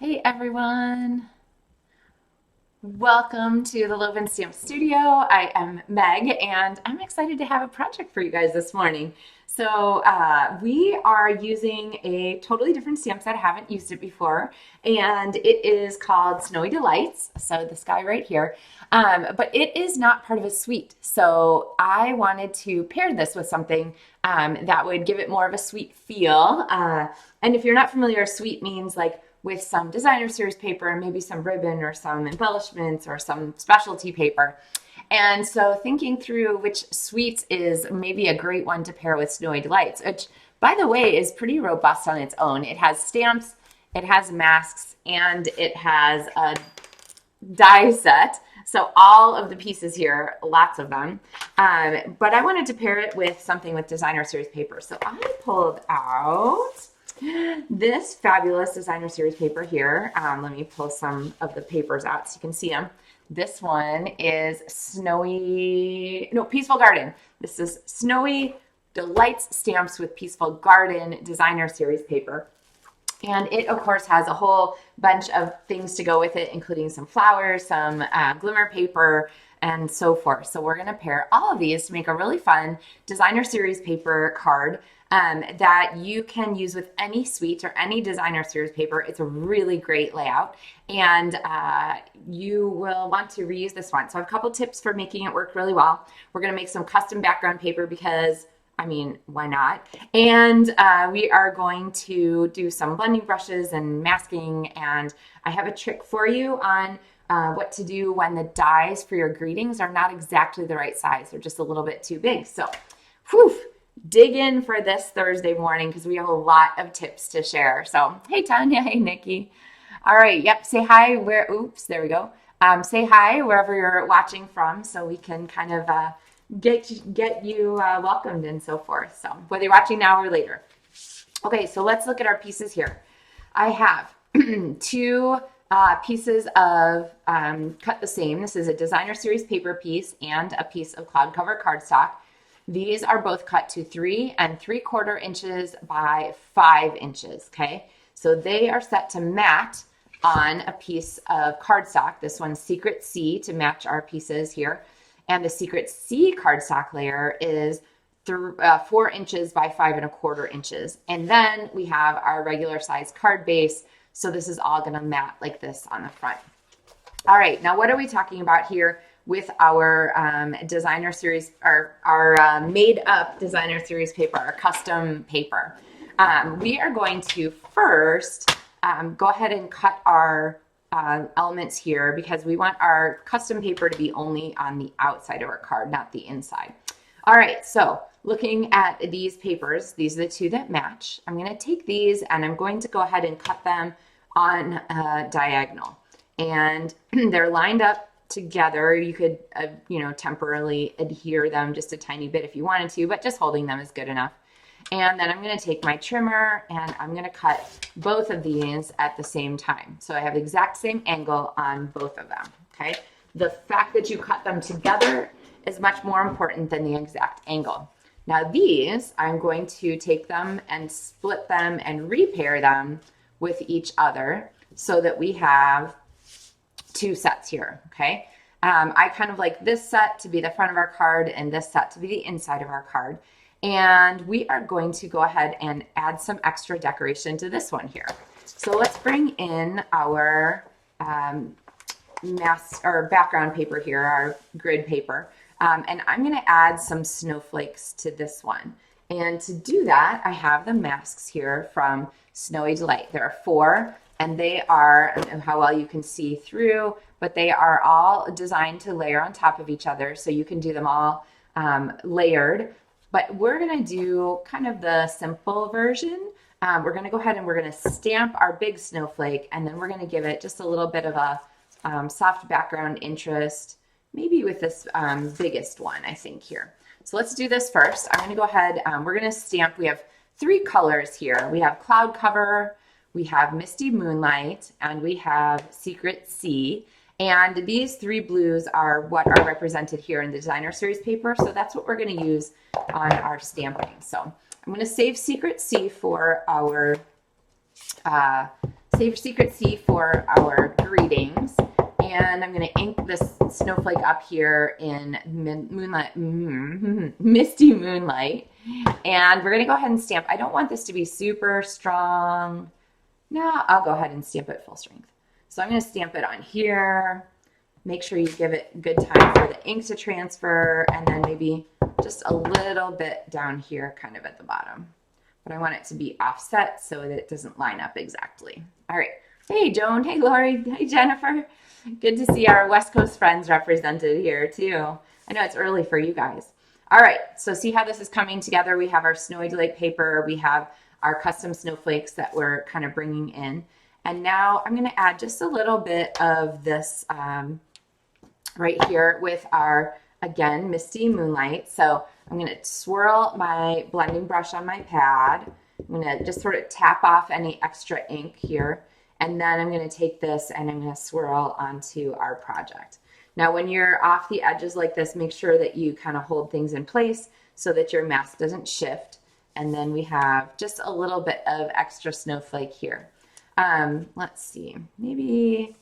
Hey everyone, welcome to the LovenStamps studio. I am Meg and I'm excited to have a project for you guys this morning. We are using a totally different stamp set. I haven't used it before, and it is called Snowy Delights. So this guy right here, but it is not part of a suite. So I wanted to pair this with something that would give it more of a sweet feel. And if you're not familiar, a suite means like with some designer series paper and maybe some ribbon or some embellishments or some specialty paper. And so thinking through which suites is maybe a great one to pair with Snowy Delights, which by the way is pretty robust on its own. It has stamps, it has masks, and it has a die set. So all of the pieces here, lots of them. But I wanted to pair it with something with designer series paper. So I pulled out this fabulous designer series paper here. Let me pull some of the papers out so you can see them. This one is Peaceful Garden. This is Snowy Delights Stamps with Peaceful Garden designer series paper. And it, of course, has a whole bunch of things to go with it, including some flowers, some glimmer paper, and so forth. So we're going to pair all of these to make a really fun designer series paper card that you can use with any suite or any designer series paper. It's a really great layout, and you will want to reuse this one. So I have a couple tips for making it work really well. We're going to make some custom background paper because why not? And we are going to do some blending brushes and masking, and I have a trick for you on what to do when the dies for your greetings are not exactly the right size. They're just a little bit too big. So, dig in for this Thursday morning because we have a lot of tips to share. So, hey Tanya, hey Nikki. All right, yep, say hi there we go. Say hi wherever you're watching from so we can kind of get you welcomed and so forth. So whether you're watching now or later. Okay, so let's look at our pieces here. I have two pieces of cut the same. This is a designer series paper piece and a piece of cloud cover cardstock. These are both cut to 3 3/4 inches by 5 inches. Okay, so they are set to mat on a piece of cardstock. This one's Secret C to match our pieces here. And the Secret C cardstock layer is 4 inches by 5 1/4 inches. And then we have our regular size card base. So this is all gonna mat like this on the front. All right, now what are we talking about here with our designer series, our made up designer series paper, our custom paper? We are going to first go ahead and cut our elements here because we want our custom paper to be only on the outside of our card, not the inside. All right, so looking at these papers, these are the two that match. I'm going to take these and I'm going to go ahead and cut them on diagonal. And they're lined up together. You could, temporarily adhere them just a tiny bit if you wanted to, but just holding them is good enough. And then I'm going to take my trimmer and I'm going to cut both of these at the same time. So I have the exact same angle on both of them, okay? The fact that you cut them together is much more important than the exact angle. Now these, I'm going to take them and split them and repair them with each other so that we have two sets here, okay? I kind of like this set to be the front of our card and this set to be the inside of our card. And we are going to go ahead and add some extra decoration to this one here. So let's bring in our background paper here, our grid paper. And I'm going to add some snowflakes to this one. And to do that, I have the masks here from Snowy Delight. There are 4, and they are, I don't know how well you can see through, but they are all designed to layer on top of each other. So you can do them all layered. But we're going to do kind of the simple version. We're going to go ahead and we're going to stamp our big snowflake, and then we're going to give it just a little bit of a soft background interest, maybe with this biggest one, I think, here. So let's do this first. I'm going to go ahead. We're going to stamp. We have 3 colors here. We have Cloud Cover, we have Misty Moonlight, and we have Secret Sea. And these 3 blues are what are represented here in the designer series paper. So that's what we're going to use on our stamping. So I'm going to save Secret Sea for our Save Secret C for our greetings. And I'm going to ink this snowflake up here in Misty Moonlight. And we're going to go ahead and stamp. I don't want this to be super strong. No, I'll go ahead and stamp it full strength. So I'm going to stamp it on here. Make sure you give it good time for the ink to transfer, and then maybe just a little bit down here kind of at the bottom. But I want it to be offset so that it doesn't line up exactly. All right. Hey, Joan. Hey, Lori. Hey, Jennifer. Good to see our West Coast friends represented here too. I know it's early for you guys. All right. So see how this is coming together. We have our Snowy Delight paper. We have our custom snowflakes that we're kind of bringing in. And now I'm going to add just a little bit of this right here with our, again, Misty Moonlight. So I'm going to swirl my blending brush on my pad. I'm going to just sort of tap off any extra ink here. And then I'm going to take this and I'm going to swirl onto our project. Now, when you're off the edges like this, make sure that you kind of hold things in place so that your mask doesn't shift. And then we have just a little bit of extra snowflake here. Let's see, maybe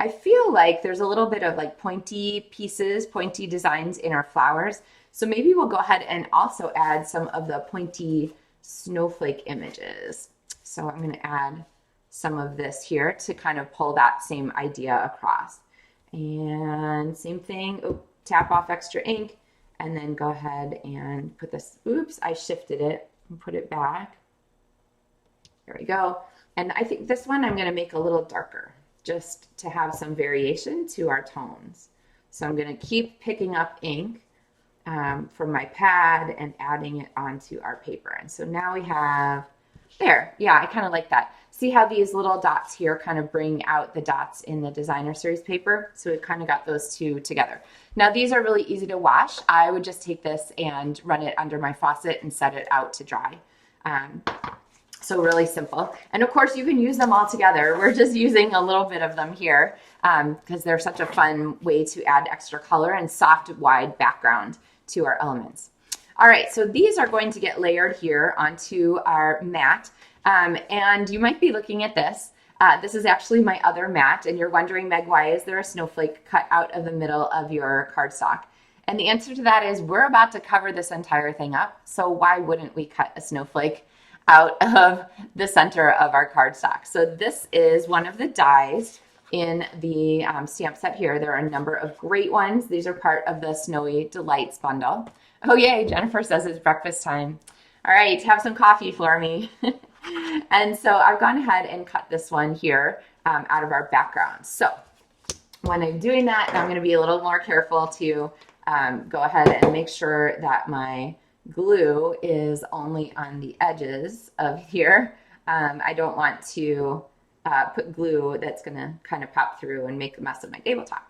I feel like there's a little bit of like pointy pieces, pointy designs in our flowers. So maybe we'll go ahead and also add some of the pointy snowflake images. So I'm going to add some of this here to kind of pull that same idea across. And same thing, tap off extra ink and then go ahead and put this, oops, I shifted it and put it back. There we go. And I think this one I'm going to make a little darker just to have some variation to our tones. So I'm going to keep picking up ink from my pad and adding it onto our paper. And so now we have, there, yeah, I kind of like that. See how these little dots here kind of bring out the dots in the designer series paper? So we've kind of got those two together. Now these are really easy to wash. I would just take this and run it under my faucet and set it out to dry. So really simple. And of course you can use them all together. We're just using a little bit of them here because they're such a fun way to add extra color and soft, wide background to our elements. All right, so these are going to get layered here onto our mat. And you might be looking at this. This is actually my other mat, and you're wondering, Meg, why is there a snowflake cut out of the middle of your cardstock? And the answer to that is we're about to cover this entire thing up, so why wouldn't we cut a snowflake out of the center of our cardstock? So this is one of the dies in the stamp set here. There are a number of great ones. These are part of the Snowy Delights bundle. Oh, yay, Jennifer says it's breakfast time. All right, have some coffee for me. And so I've gone ahead and cut this one here out of our background. So when I'm doing that, I'm going to be a little more careful to go ahead and make sure that my glue is only on the edges of here. I don't want to put glue that's going to kind of pop through and make a mess of my tabletop.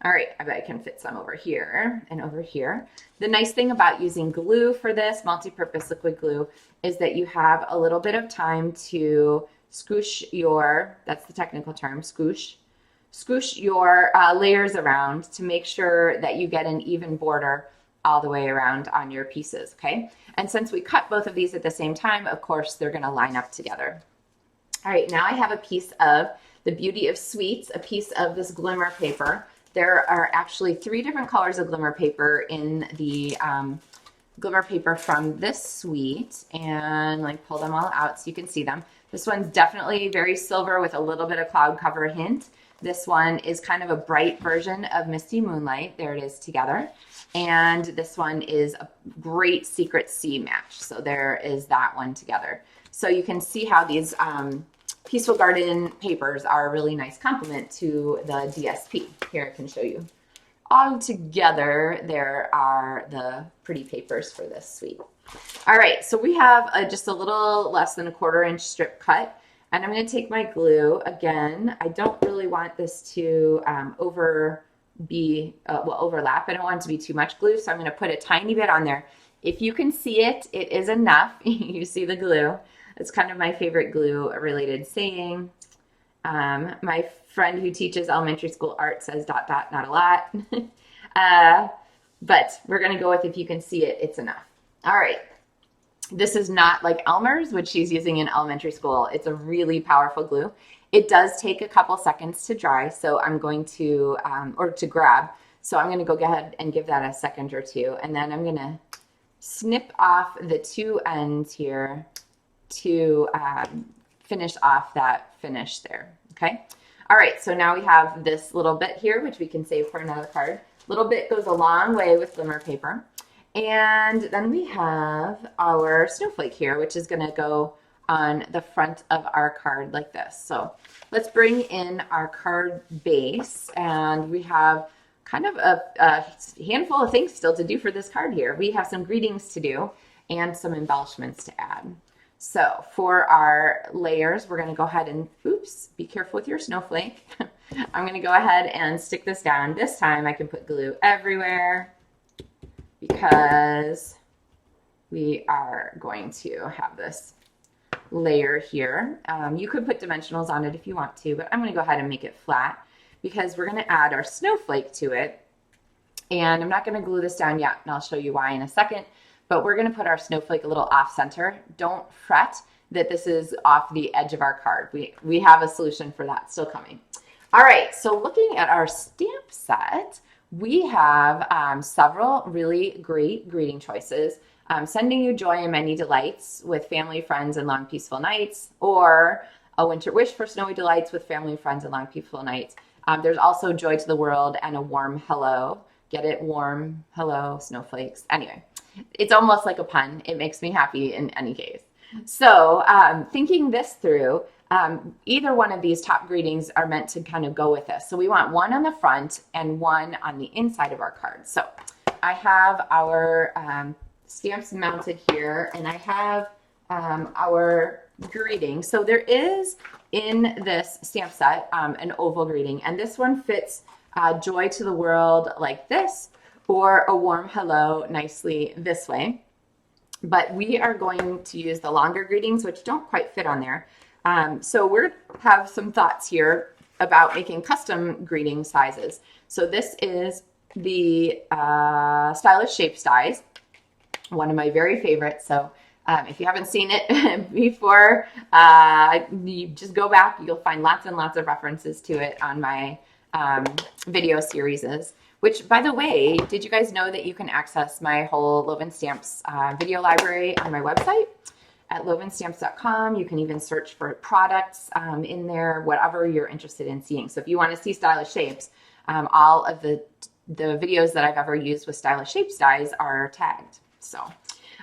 All right, I bet I can fit some over here and over here. The nice thing about using glue for this, multi-purpose liquid glue, is that you have a little bit of time to scoosh your, that's the technical term, scoosh your layers around to make sure that you get an even border all the way around on your pieces, okay? And since we cut both of these at the same time, of course, they're gonna line up together. All right, now I have a piece of the Beauty of Sweets, a piece of this glimmer paper. There are actually 3 different colors of glimmer paper in the glimmer paper from this suite, and like pull them all out so you can see them. This one's definitely very silver with a little bit of cloud cover hint. This one is kind of a bright version of Misty Moonlight. There it is together. And this one is a great Secret C match. So there is that one together. So you can see how these Peaceful Garden papers are a really nice complement to the DSP. Here I can show you. All together, there are the pretty papers for this suite. All right, so we have just a little less than a 1/4 inch strip cut. And I'm going to take my glue again. I don't really want this to overlap. I don't want it to be too much glue, so I'm going to put a tiny bit on there. If you can see it, it is enough. You see the glue. It's kind of my favorite glue-related saying. My friend who teaches elementary school art says ... not a lot. But we're going to go with if you can see it, it's enough. All right. This is not like Elmer's, which she's using in elementary school. It's a really powerful glue. It does take a couple seconds to dry, so I'm going to, or to grab. So I'm going to go ahead and give that a second or two, and then I'm going to snip off the two ends here to finish off that finish there, okay? All right, so now we have this little bit here, which we can save for another card. Little bit goes a long way with glimmer paper. And then we have our snowflake here, which is gonna go on the front of our card like this. So let's bring in our card base, and we have kind of a handful of things still to do for this card here. We have some greetings to do and some embellishments to add. So for our layers, we're gonna go ahead and, oops, be careful with your snowflake. I'm gonna go ahead and stick this down. This time I can put glue everywhere because we are going to have this layer here. You could put dimensionals on it if you want to, but I'm gonna go ahead and make it flat because we're gonna add our snowflake to it. And I'm not gonna glue this down yet, and I'll show you why in a second, but we're gonna put our snowflake a little off center. Don't fret that this is off the edge of our card. We have a solution for that still coming. All right, so looking at our stamp set, we have several really great greeting choices. Sending you joy and many delights with family, friends, and long peaceful nights, or a winter wish for snowy delights with family, friends, and long peaceful nights. There's also joy to the world and a warm hello. Get it? Warm hello, snowflakes. Anyway, it's almost like a pun. It makes me happy in any case. So thinking this through, either one of these top greetings are meant to kind of go with this. So we want one on the front and one on the inside of our card. So I have our stamps mounted here, and I have our greeting. So there is in this stamp set an oval greeting, and this one fits joy to the world like this, or a warm hello nicely this way. But we are going to use the longer greetings, which don't quite fit on there. So we have some thoughts here about making custom greeting sizes. So this is the Stylish Shape Size, one of my very favorites. So if you haven't seen it before, you just go back. You'll find lots and lots of references to it on my video series. Which, by the way, did you guys know that you can access my whole LovenStamps video library on my website at LovenStamps.com? You can even search for products in there, whatever you're interested in seeing. So if you want to see stylish shapes, all of the videos that I've ever used with stylish shape size are tagged. So,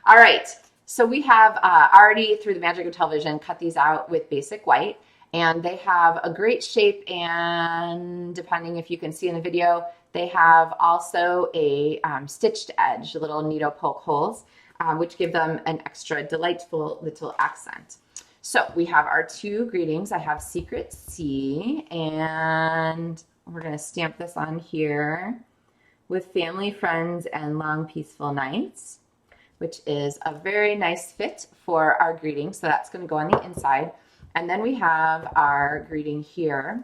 all right. So we have already, through the magic of television, cut these out with basic white, and they have a great shape, and depending if you can see in the video, they have also a stitched edge, little needle poke holes, which give them an extra delightful little accent. So we have our two greetings. I have Secret C, and we're going to stamp this on here with family, friends, and long peaceful nights, which is a very nice fit for our greeting. So that's going to go on the inside. And then we have our greeting here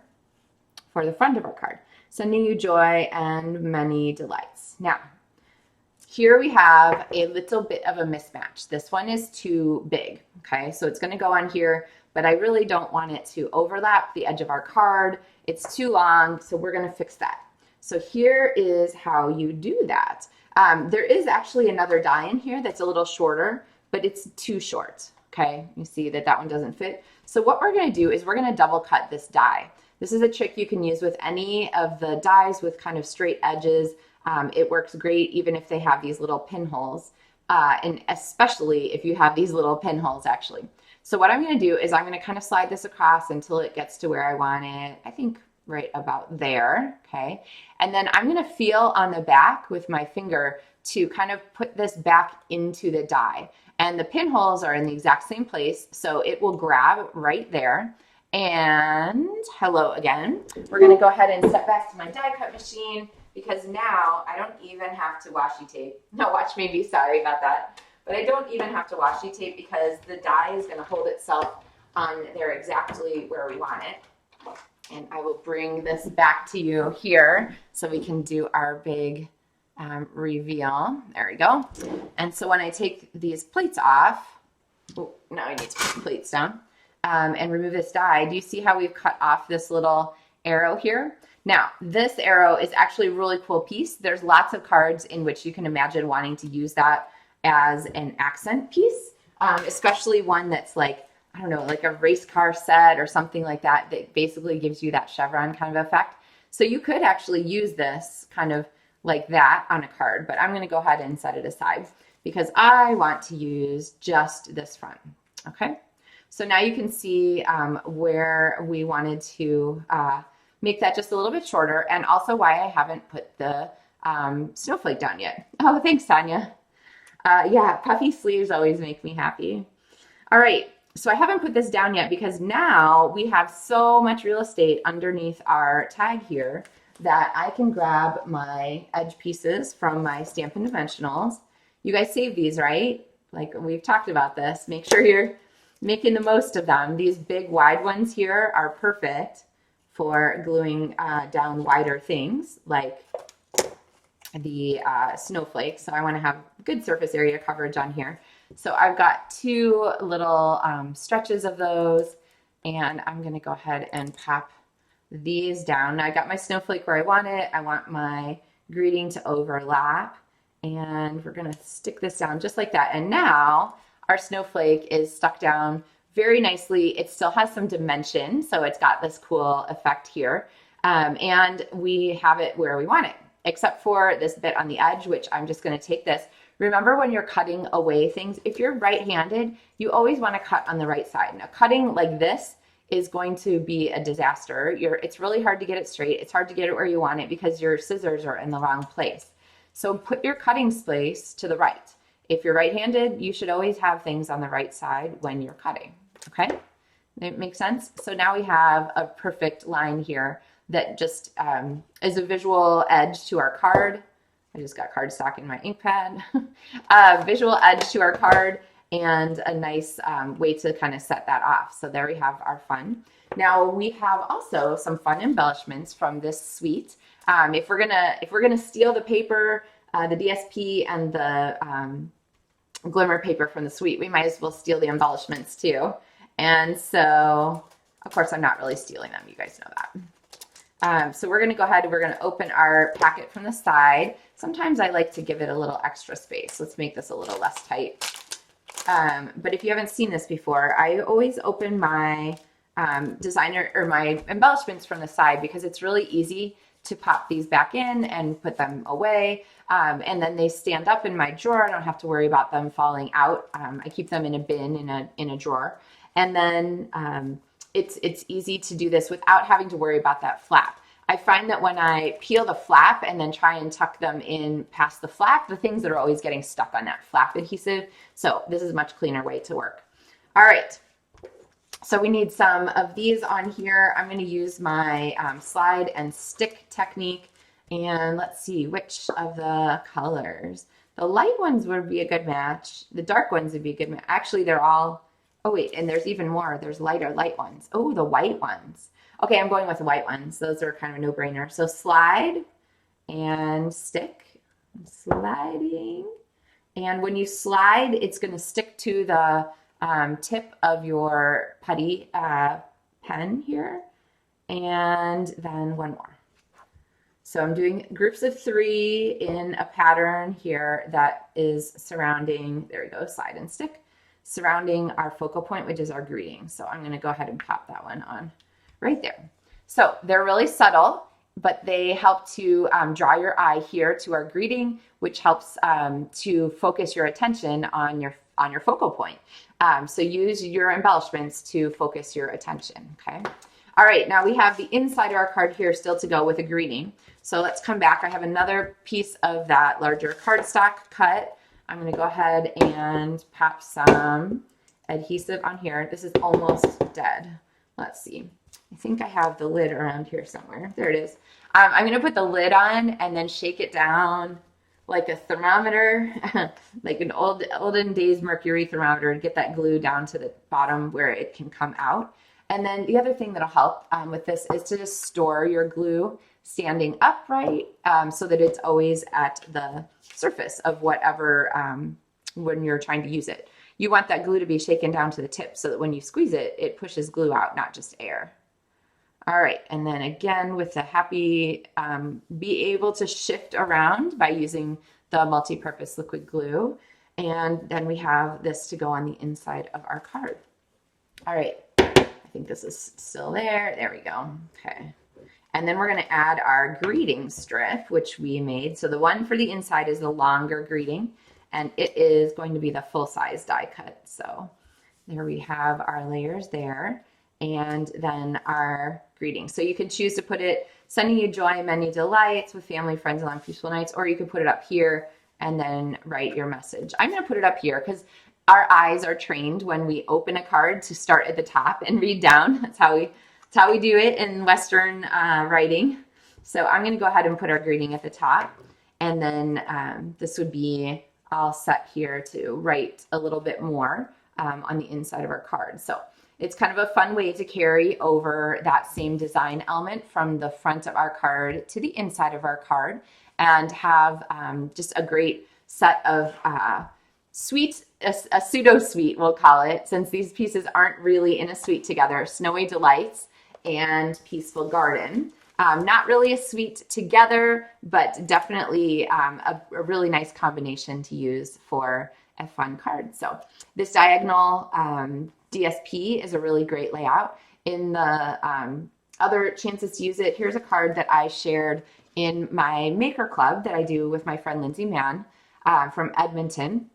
for the front of our card. Sending you joy and many delights. Now, here we have a little bit of a mismatch. This one is too big, okay? So it's gonna go on here, but I really don't want it to overlap the edge of our card. It's too long, so we're gonna fix that. So here is how you do that. There is actually another die in here that's a little shorter, but it's too short, okay? You see that that one doesn't fit. So what we're gonna do is we're gonna double cut this die. This is a trick you can use with any of the dies with kind of straight edges. It works great even if they have these little pinholes, and especially if you have these little pinholes actually. So what I'm going to do is I'm going to kind of slide this across until it gets to where I want it. I think right about there, okay? And then I'm going to feel on the back with my finger to kind of put this back into the die. And the pinholes are in the exact same place, so it will grab right there. And hello again. We're going to go ahead and step back to my die cut machine because now I don't even have to washi tape. No, watch me be sorry about that. But I don't even have to washi tape because the die is going to hold itself on there exactly where we want it. And I will bring this back to you here so we can do our big reveal. There we go. And so when I take these plates off, now I need to put the plates down and remove this die. Do you see how we've cut off this little arrow here? Now, this arrow is actually a really cool piece. There's lots of cards in which you can imagine wanting to use that as an accent piece, especially one that's like, I don't know, like a race car set or something like that, that basically gives you that chevron kind of effect. So you could actually use this kind of like that on a card, but I'm going to go ahead and set it aside because I want to use just this front. Okay, so now you can see where we wanted to make that just a little bit shorter, and also why I haven't put the snowflake down yet. Oh, thanks, Tanya. Yeah, puffy sleeves always make me happy. All right, so I haven't put this down yet because now we have so much real estate underneath our tag here that I can grab my edge pieces from my Stampin' Dimensionals. You guys save these, right? Like we've talked about this. Make sure you're making the most of them. These big wide ones here are perfect for gluing down wider things like the snowflakes. So I want to have good surface area coverage on here. So I've got two little stretches of those, and I'm going to go ahead and pop these down. Now I got my snowflake where I want it. I want my greeting to overlap, and we're going to stick this down just like that. And now our snowflake is stuck down very nicely. It still has some dimension, so it's got this cool effect here. And we have it where we want it, except for this bit on the edge, which I'm just going to take this. Remember when you're cutting away things, if you're right-handed, you always want to cut on the right side. Now cutting like this is going to be a disaster. It's really hard to get it straight. It's hard to get it where you want it because your scissors are in the wrong place. So put your cutting space to the right. If you're right-handed, you should always have things on the right side when you're cutting, okay? It makes sense? So now we have a perfect line here that just is a visual edge to our card. I just got cardstock in my ink pad. Visual edge to our card and a nice way to kind of set that off. So there we have our fun. Now we have also some fun embellishments from this suite. If we're gonna steal the paper, the DSP and the glimmer paper from the suite, we might as well steal the embellishments too. And so, of course, I'm not really stealing them. You guys know that. So we're going to go ahead and we're going to open our packet from the side. Sometimes I like to give it a little extra space. Let's make this a little less tight. But if you haven't seen this before, I always open my designer or my embellishments from the side because it's really easy to pop these back in and put them away. And then they stand up in my drawer. I don't have to worry about them falling out. I keep them in a bin in a drawer. And then it's easy to do this without having to worry about that flap. I find that when I peel the flap and then try and tuck them in past the flap, the things that are always getting stuck on that flap adhesive. So this is a much cleaner way to work. All right. So we need some of these on here. I'm going to use my slide and stick technique. And let's see which of the colors. The light ones would be a good match. The dark ones would be a good match. Actually, they're all, oh wait, and there's even more. There's lighter light ones. Oh, the white ones. Okay, I'm going with the white ones. Those are kind of a no-brainer. So slide and stick. Sliding. And when you slide, it's going to stick to the tip of your putty pen here. And then one more. So I'm doing groups of 3 in a pattern here that is surrounding, there we go, slide and stick, surrounding our focal point, which is our greeting. So I'm going to go ahead and pop that one on right there. So they're really subtle, but they help to draw your eye here to our greeting, which helps to focus your attention on your focal point. So use your embellishments to focus your attention, okay? All right, now we have the inside of our card here still to go with a greeting. So let's come back. I have another piece of that larger cardstock cut. I'm going to go ahead and pop some adhesive on here. This is almost dead. Let's see. I think I have the lid around here somewhere. There it is. I'm going to put the lid on and then shake it down like a thermometer, like an olden days mercury thermometer, and get that glue down to the bottom where it can come out. And then the other thing that'll help with this is to just store your glue standing upright so that it's always at the surface of whatever when you're trying to use it. you want that glue to be shaken down to the tip so that when you squeeze it, it pushes glue out, not just air. All right, and then again with the happy, be able to shift around by using the multi-purpose liquid glue. And then we have this to go on the inside of our card. All right, I think this is still there. There we go. Okay. And then we're going to add our greeting strip, which we made. So the one for the inside is the longer greeting, and it is going to be the full-size die cut. So there we have our layers there, and then our greeting. So you can choose to put it, sending you joy, many delights with family, friends, and long peaceful nights, or you could put it up here and then write your message. I'm going to put it up here because our eyes are trained when we open a card to start at the top and read down. That's how we do it in Western writing. So I'm going to go ahead and put our greeting at the top, and then this would be all set here to write a little bit more on the inside of our card. So it's kind of a fun way to carry over that same design element from the front of our card to the inside of our card, and have just a great set of suite, a pseudo suite, we'll call it, since these pieces aren't really in a suite together. Snowy Delights and Peaceful Garden. Not really a suite together, but definitely a really nice combination to use for a fun card. So this diagonal DSP is a really great layout. In the other chances to use it, here's a card that I shared in my maker club that I do with my friend Lindsay Mann from Edmonton.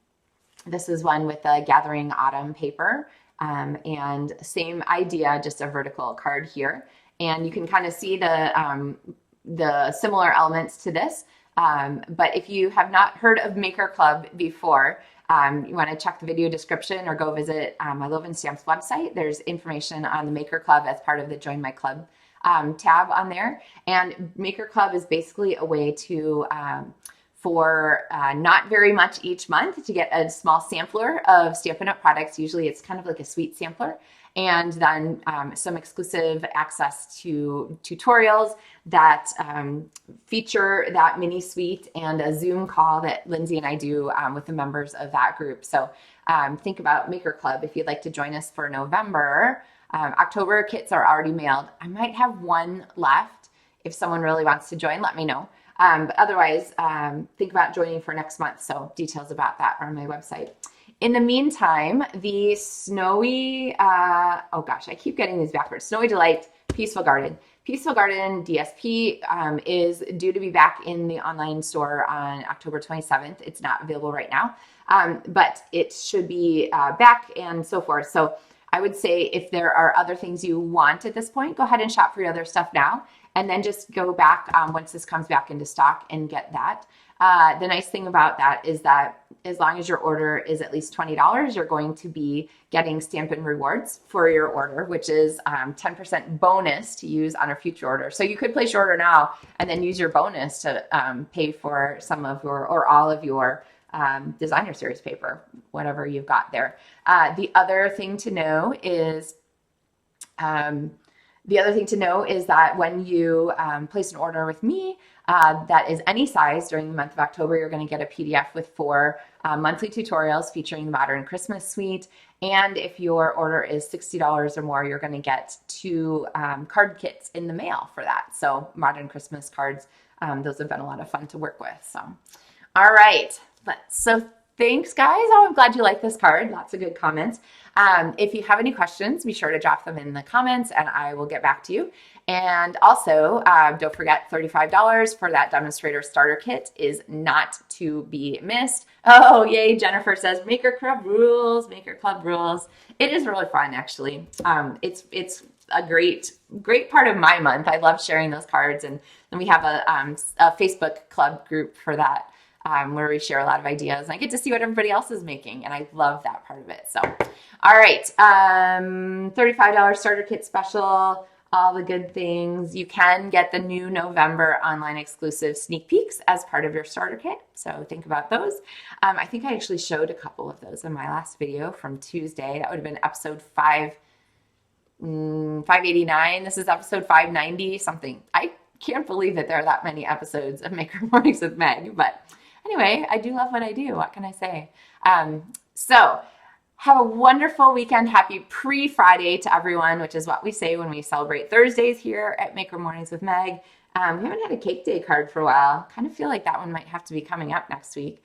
This is one with the Gathering Autumn paper, and same idea, just a vertical card here. And you can kind of see the similar elements to this. But if you have not heard of Maker Club before, you want to check the video description or go visit my LovenStamps website. There's information on the Maker Club as part of the Join My Club tab on there. And Maker Club is basically a way to for not very much each month to get a small sampler of Stampin' Up! Products. Usually it's kind of like a sweet sampler. And then some exclusive access to tutorials that feature that mini suite, and a Zoom call that Lindsay and I do with the members of that group. So think about Maker Club if you'd like to join us for November. October kits are already mailed. I might have one left. If someone really wants to join, let me know. But otherwise, think about joining for next month. So details about that are on my website. In the meantime, the Snowy, oh gosh, I keep getting these backwards. Snowy Delight, Peaceful Garden. Peaceful Garden DSP is due to be back in the online store on October 27th. It's not available right now, but it should be back and so forth. So I would say if there are other things you want at this point, go ahead and shop for your other stuff now, and then just go back once this comes back into stock and get that. The nice thing about that is that as long as your order is at least $20, you're going to be getting Stampin' Rewards for your order, which is 10% bonus to use on a future order. So you could place your order now and then use your bonus to pay for some of your or all of your designer series paper, whatever you've got there. The other thing to know is that when you place an order with me that is any size during the month of October, you're going to get a PDF with 4 monthly tutorials featuring the Modern Christmas Suite. And if your order is $60 or more, you're going to get 2 card kits in the mail for that. So Modern Christmas cards, those have been a lot of fun to work with. So, all right. So thanks, guys. Oh, I'm glad you like this card. Lots of good comments. If you have any questions, be sure to drop them in the comments and I will get back to you. And also, don't forget $35 for that demonstrator starter kit is not to be missed. Oh, yay. Jennifer says, Maker Club rules, Maker Club rules. It is really fun, actually. It's a great part of my month. I love sharing those cards. And then we have a Facebook club group for that. Where we share a lot of ideas, and I get to see what everybody else is making, and I love that part of it. So, all right, $35 starter kit special, all the good things. You can get the new November online exclusive sneak peeks as part of your starter kit, so think about those. I think I actually showed a couple of those in my last video from Tuesday. That would have been episode 589. This is episode 590 something. I can't believe that there are that many episodes of Maker Mornings with Meg, but anyway, I do love what I do. What can I say? So Have a wonderful weekend. Happy pre-Friday to everyone, which is what we say when we celebrate Thursdays here at Maker Mornings with Meg. We haven't had a cake day card for a while. Kind of feel like that one might have to be coming up next week.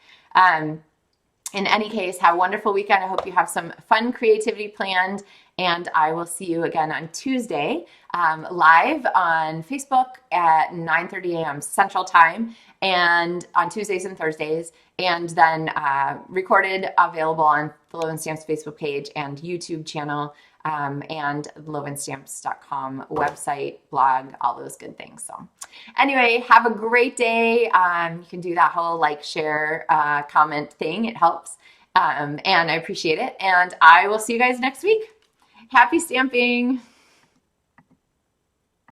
In any case, have a wonderful weekend. I hope you have some fun creativity planned, and I will see you again on Tuesday, live on Facebook at 9:30 a.m. Central Time, and on Tuesdays and Thursdays, and then recorded, available on the LovenStamps Facebook page and YouTube channel, and LovenStamps.com website, blog, all those good things. So anyway, have a great day. You can do that whole like, share, comment thing. It helps. And I appreciate it. And I will see you guys next week. Happy stamping.